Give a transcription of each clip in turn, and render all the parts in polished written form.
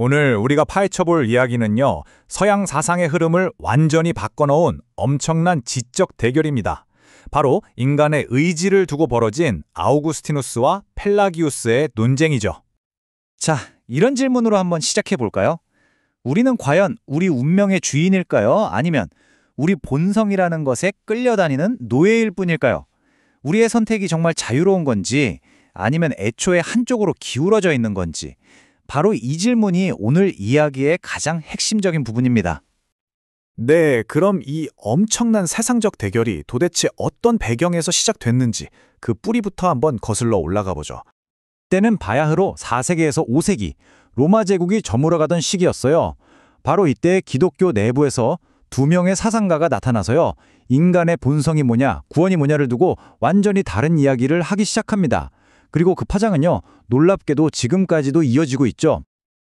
오늘 우리가 파헤쳐볼 이야기는요, 서양 사상의 흐름을 완전히 바꿔놓은 엄청난 지적 대결입니다. 바로 인간의 의지를 두고 벌어진 아우구스티누스와 펠라기우스의 논쟁이죠. 자, 이런 질문으로 한번 시작해 볼까요? 우리는 과연 우리 운명의 주인일까요? 아니면 우리 본성이라는 것에 끌려다니는 노예일 뿐일까요? 우리의 선택이 정말 자유로운 건지 아니면 애초에 한쪽으로 기울어져 있는 건지 바로 이 질문이 오늘 이야기의 가장 핵심적인 부분입니다. 네, 그럼 이 엄청난 세상적 대결이 도대체 어떤 배경에서 시작됐는지 그 뿌리부터 한번 거슬러 올라가 보죠. 때는 바야흐로 4세기에서 5세기 로마 제국이 저물어가던 시기였어요. 바로 이때 기독교 내부에서 두 명의 사상가가 나타나서요. 인간의 본성이 뭐냐, 구원이 뭐냐를 두고 완전히 다른 이야기를 하기 시작합니다. 그리고 그 파장은요, 놀랍게도 지금까지도 이어지고 있죠.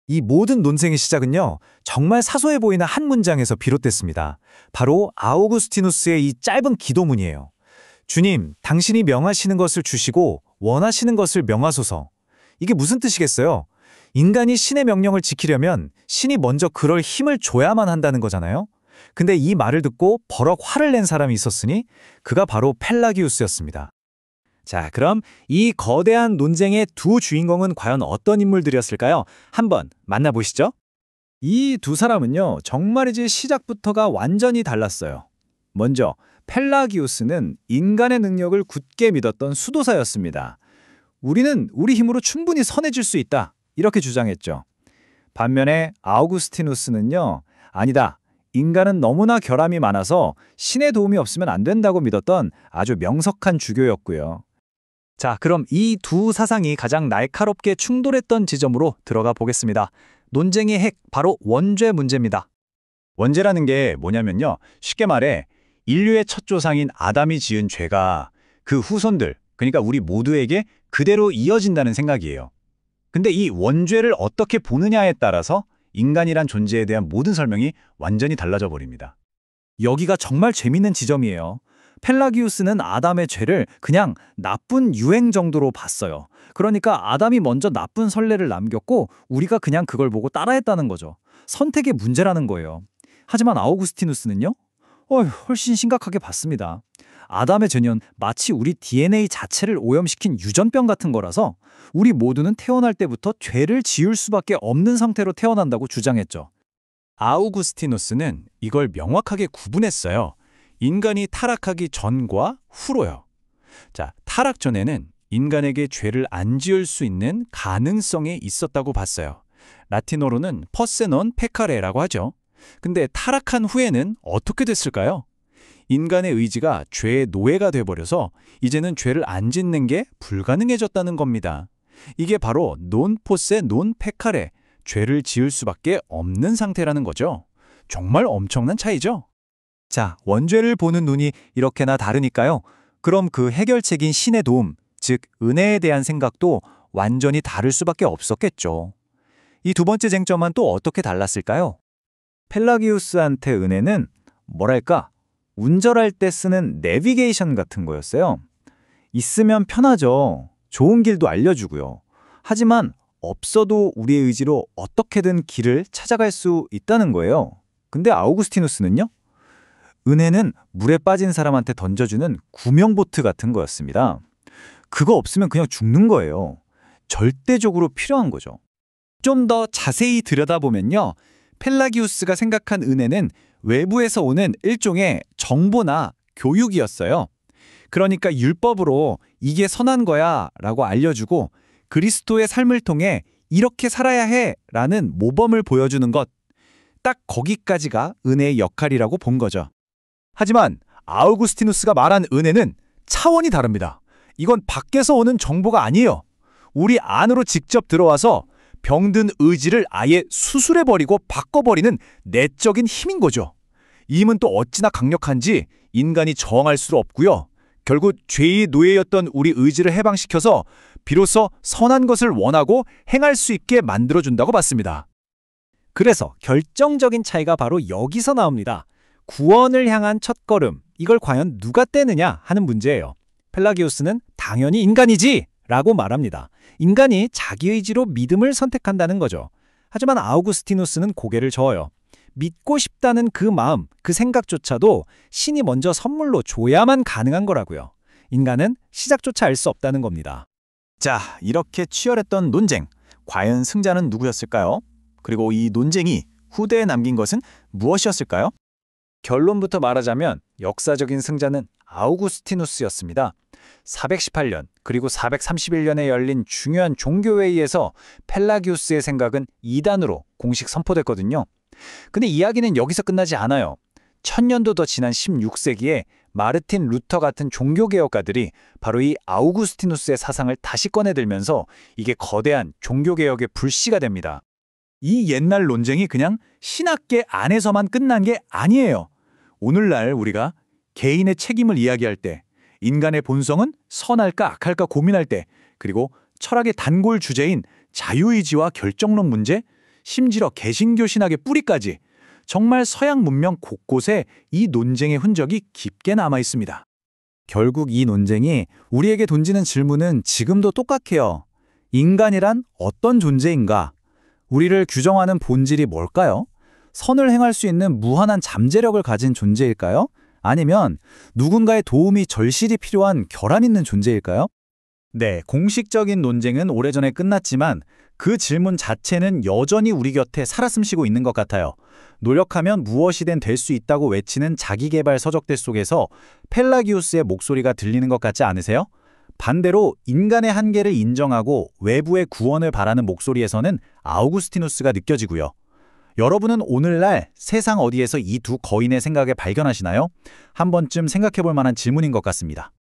이 모든 논쟁의 시작은요, 정말 사소해 보이는 한 문장에서 비롯됐습니다. 바로 아우구스티누스의 이 짧은 기도문이에요. 주님, 당신이 명하시는 것을 주시고 원하시는 것을 명하소서. 이게 무슨 뜻이겠어요? 인간이 신의 명령을 지키려면 신이 먼저 그럴 힘을 줘야만 한다는 거잖아요. 근데 이 말을 듣고 버럭 화를 낸 사람이 있었으니 그가 바로 펠라기우스였습니다. 자, 그럼 이 거대한 논쟁의 두 주인공은 과연 어떤 인물들이었을까요? 한번 만나보시죠. 이 두 사람은요, 정말이지 시작부터가 완전히 달랐어요. 먼저 펠라기우스는 인간의 능력을 굳게 믿었던 수도사였습니다. 우리는 우리 힘으로 충분히 선해질 수 있다, 이렇게 주장했죠. 반면에 아우구스티누스는요, 아니다, 인간은 너무나 결함이 많아서 신의 도움이 없으면 안 된다고 믿었던 아주 명석한 주교였고요. 자, 그럼 이 두 사상이 가장 날카롭게 충돌했던 지점으로 들어가 보겠습니다. 논쟁의 핵, 바로 원죄 문제입니다. 원죄라는 게 뭐냐면요, 쉽게 말해 인류의 첫 조상인 아담이 지은 죄가 그 후손들, 그러니까 우리 모두에게 그대로 이어진다는 생각이에요. 근데 이 원죄를 어떻게 보느냐에 따라서 인간이란 존재에 대한 모든 설명이 완전히 달라져 버립니다. 여기가 정말 재밌는 지점이에요. 펠라기우스는 아담의 죄를 그냥 나쁜 유행 정도로 봤어요. 그러니까 아담이 먼저 나쁜 선례를 남겼고 우리가 그냥 그걸 보고 따라했다는 거죠. 선택의 문제라는 거예요. 하지만 아우구스티누스는요? 훨씬 심각하게 봤습니다. 아담의 죄는 마치 우리 DNA 자체를 오염시킨 유전병 같은 거라서 우리 모두는 태어날 때부터 죄를 지을 수밖에 없는 상태로 태어난다고 주장했죠. 아우구스티누스는 이걸 명확하게 구분했어요. 인간이 타락하기 전과 후로요. 자, 타락 전에는 인간에게 죄를 안 지을 수 있는 가능성이 있었다고 봤어요. 라틴어로는 퍼세 non peccare라고 하죠. 근데 타락한 후에는 어떻게 됐을까요? 인간의 의지가 죄의 노예가 돼버려서 이제는 죄를 안 짓는 게 불가능해졌다는 겁니다. 이게 바로 non posse non peccare, 죄를 지을 수밖에 없는 상태라는 거죠. 정말 엄청난 차이죠? 자, 원죄를 보는 눈이 이렇게나 다르니까요. 그럼 그 해결책인 신의 도움, 즉 은혜에 대한 생각도 완전히 다를 수밖에 없었겠죠. 이 두 번째 쟁점은 또 어떻게 달랐을까요? 펠라기우스한테 은혜는 뭐랄까, 운전할 때 쓰는 내비게이션 같은 거였어요. 있으면 편하죠. 좋은 길도 알려주고요. 하지만 없어도 우리의 의지로 어떻게든 길을 찾아갈 수 있다는 거예요. 근데 아우구스티누스는요? 은혜는 물에 빠진 사람한테 던져주는 구명보트 같은 거였습니다. 그거 없으면 그냥 죽는 거예요. 절대적으로 필요한 거죠. 좀 더 자세히 들여다보면요, 펠라기우스가 생각한 은혜는 외부에서 오는 일종의 정보나 교육이었어요. 그러니까 율법으로 이게 선한 거야 라고 알려주고 그리스도의 삶을 통해 이렇게 살아야 해 라는 모범을 보여주는 것, 딱 거기까지가 은혜의 역할이라고 본 거죠. 하지만 아우구스티누스가 말한 은혜는 차원이 다릅니다. 이건 밖에서 오는 정보가 아니에요. 우리 안으로 직접 들어와서 병든 의지를 아예 수술해버리고 바꿔버리는 내적인 힘인 거죠. 이 힘은 또 어찌나 강력한지 인간이 저항할 수 없고요. 결국 죄의 노예였던 우리 의지를 해방시켜서 비로소 선한 것을 원하고 행할 수 있게 만들어준다고 봤습니다. 그래서 결정적인 차이가 바로 여기서 나옵니다. 구원을 향한 첫걸음, 이걸 과연 누가 떼느냐 하는 문제예요. 펠라기우스는 당연히 인간이지! 라고 말합니다. 인간이 자기 의지로 믿음을 선택한다는 거죠. 하지만 아우구스티누스는 고개를 저어요. 믿고 싶다는 그 마음, 그 생각조차도 신이 먼저 선물로 줘야만 가능한 거라고요. 인간은 시작조차 알 수 없다는 겁니다. 자, 이렇게 치열했던 논쟁. 과연 승자는 누구였을까요? 그리고 이 논쟁이 후대에 남긴 것은 무엇이었을까요? 결론부터 말하자면 역사적인 승자는 아우구스티누스였습니다. 418년 그리고 431년에 열린 중요한 종교회의에서 펠라기우스의 생각은 이단으로 공식 선포됐거든요. 근데 이야기는 여기서 끝나지 않아요. 1000년도 더 지난 16세기에 마르틴 루터 같은 종교개혁가들이 바로 이 아우구스티누스의 사상을 다시 꺼내들면서 이게 거대한 종교개혁의 불씨가 됩니다. 이 옛날 논쟁이 그냥 신학계 안에서만 끝난 게 아니에요. 오늘날 우리가 개인의 책임을 이야기할 때, 인간의 본성은 선할까 악할까 고민할 때, 그리고 철학의 단골 주제인 자유의지와 결정론 문제, 심지어 개신교 신학의 뿌리까지 정말 서양 문명 곳곳에 이 논쟁의 흔적이 깊게 남아 있습니다. 결국 이 논쟁이 우리에게 던지는 질문은 지금도 똑같아요. 인간이란 어떤 존재인가? 우리를 규정하는 본질이 뭘까요? 선을 행할 수 있는 무한한 잠재력을 가진 존재일까요? 아니면 누군가의 도움이 절실히 필요한 결함 있는 존재일까요? 네, 공식적인 논쟁은 오래전에 끝났지만 그 질문 자체는 여전히 우리 곁에 살아 숨쉬고 있는 것 같아요. 노력하면 무엇이든 될 수 있다고 외치는 자기계발 서적들 속에서 펠라기우스의 목소리가 들리는 것 같지 않으세요? 반대로 인간의 한계를 인정하고 외부의 구원을 바라는 목소리에서는 아우구스티누스가 느껴지고요. 여러분은 오늘날 세상 어디에서 이 두 거인의 생각을 발견하시나요? 한 번쯤 생각해 볼 만한 질문인 것 같습니다.